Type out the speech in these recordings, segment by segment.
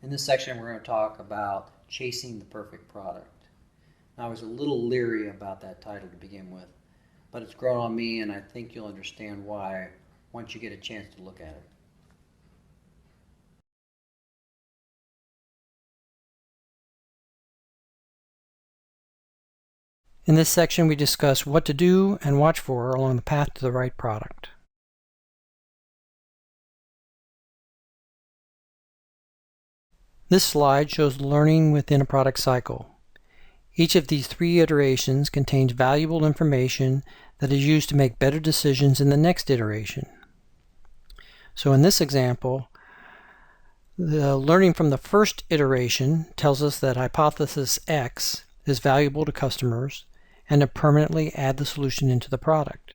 In this section, we're going to talk about chasing the perfect product. Now, I was a little leery about that title to begin with, but it's grown on me, and I think you'll understand why once you get a chance to look at it. In this section, we discuss what to do and watch for along the path to the right product. This slide shows learning within a product cycle. Each of these 3 iterations contains valuable information that is used to make better decisions in the next iteration. So in this example, the learning from the first iteration tells us that hypothesis X is valuable to customers and to permanently add the solution into the product.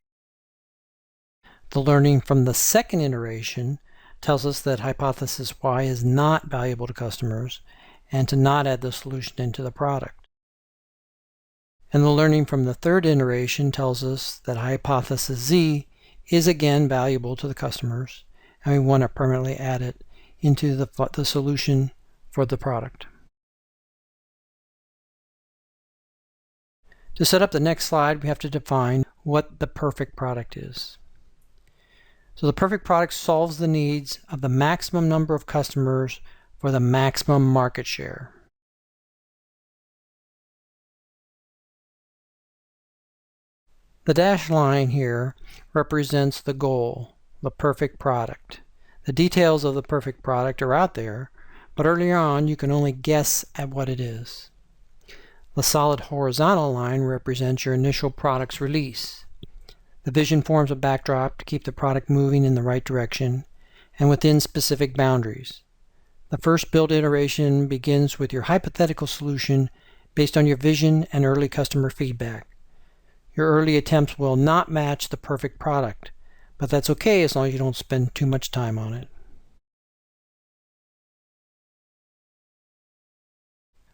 The learning from the second iteration tells us that hypothesis Y is not valuable to customers and to not add the solution into the product. And the learning from the third iteration tells us that hypothesis Z is again valuable to the customers and we want to permanently add it into the solution for the product. To set up the next slide, we have to define what the perfect product is. So the perfect product solves the needs of the maximum number of customers for the maximum market share. The dashed line here represents the goal, the perfect product. The details of the perfect product are out there, but earlier on you can only guess at what it is. The solid horizontal line represents your initial product's release. The vision forms a backdrop to keep the product moving in the right direction and within specific boundaries. The first build iteration begins with your hypothetical solution based on your vision and early customer feedback. Your early attempts will not match the perfect product, but that's okay as long as you don't spend too much time on it.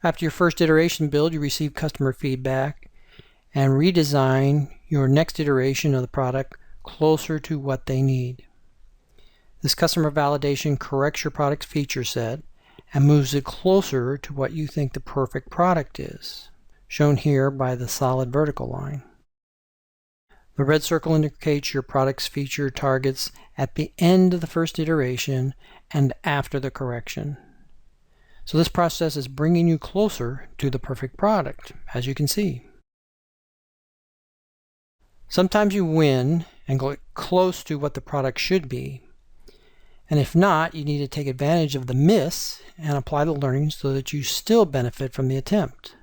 After your first iteration build, you receive customer feedback and redesign your next iteration of the product closer to what they need. This customer validation corrects your product's feature set and moves it closer to what you think the perfect product is, shown here by the solid vertical line. The red circle indicates your product's feature targets at the end of the first iteration and after the correction. So this process is bringing you closer to the perfect product, as you can see. Sometimes you win and go close to what the product should be. And if not, you need to take advantage of the miss and apply the learning so that you still benefit from the attempt.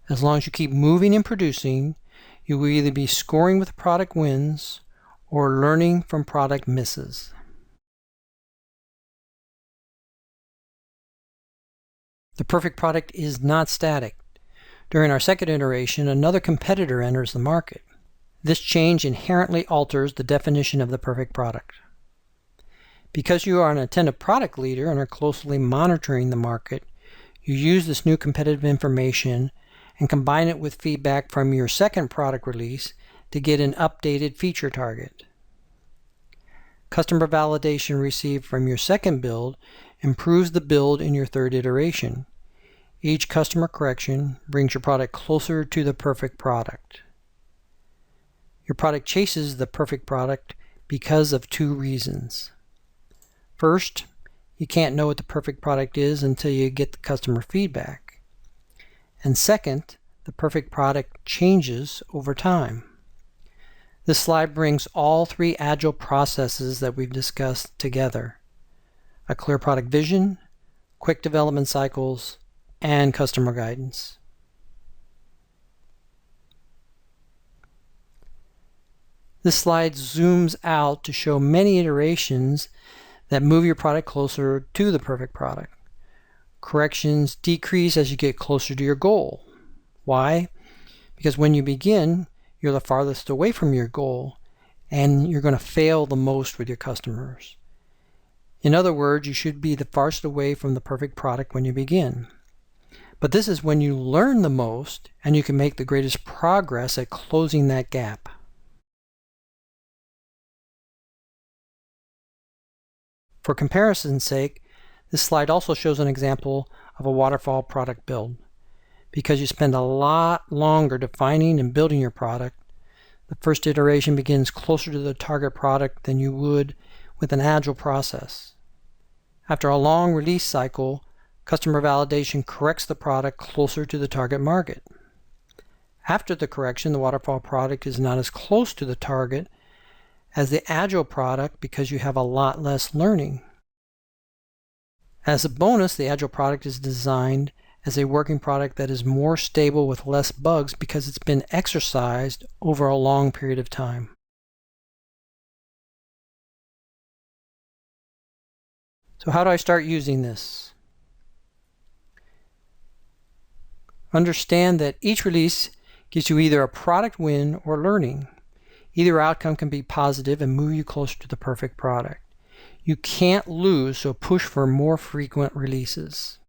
As long as you keep moving and producing, you will either be scoring with product wins or learning from product misses. The perfect product is not static. During our second iteration, another competitor enters the market. This change inherently alters the definition of the perfect product. Because you are an attentive product leader and are closely monitoring the market, you use this new competitive information and combine it with feedback from your second product release to get an updated feature target. Customer validation received from your second build improves the build in your third iteration. Each customer correction brings your product closer to the perfect product. Your product chases the perfect product because of 2 reasons. First, you can't know what the perfect product is until you get the customer feedback. And second, the perfect product changes over time. This slide brings all 3 Agile processes that we've discussed together: a clear product vision, quick development cycles, and customer guidance. This slide zooms out to show many iterations that move your product closer to the perfect product. Corrections decrease as you get closer to your goal. Why? Because when you begin, you're the farthest away from your goal, and you're going to fail the most with your customers. In other words, you should be the farthest away from the perfect product when you begin. But this is when you learn the most, and you can make the greatest progress at closing that gap. For comparison's sake, This slide also shows an example of a waterfall product build. Because you spend a lot longer defining and building your product, the first iteration begins closer to the target product than you would with an agile process. After a long release cycle, customer validation corrects the product closer to the target market. After the correction, the waterfall product is not as close to the target as the agile product because you have a lot less learning. As a bonus, the agile product is designed as a working product that is more stable with less bugs because it's been exercised over a long period of time. So how do I start using this? Understand that each release gives you either a product win or learning. Either outcome can be positive and move you closer to the perfect product. You can't lose, so push for more frequent releases.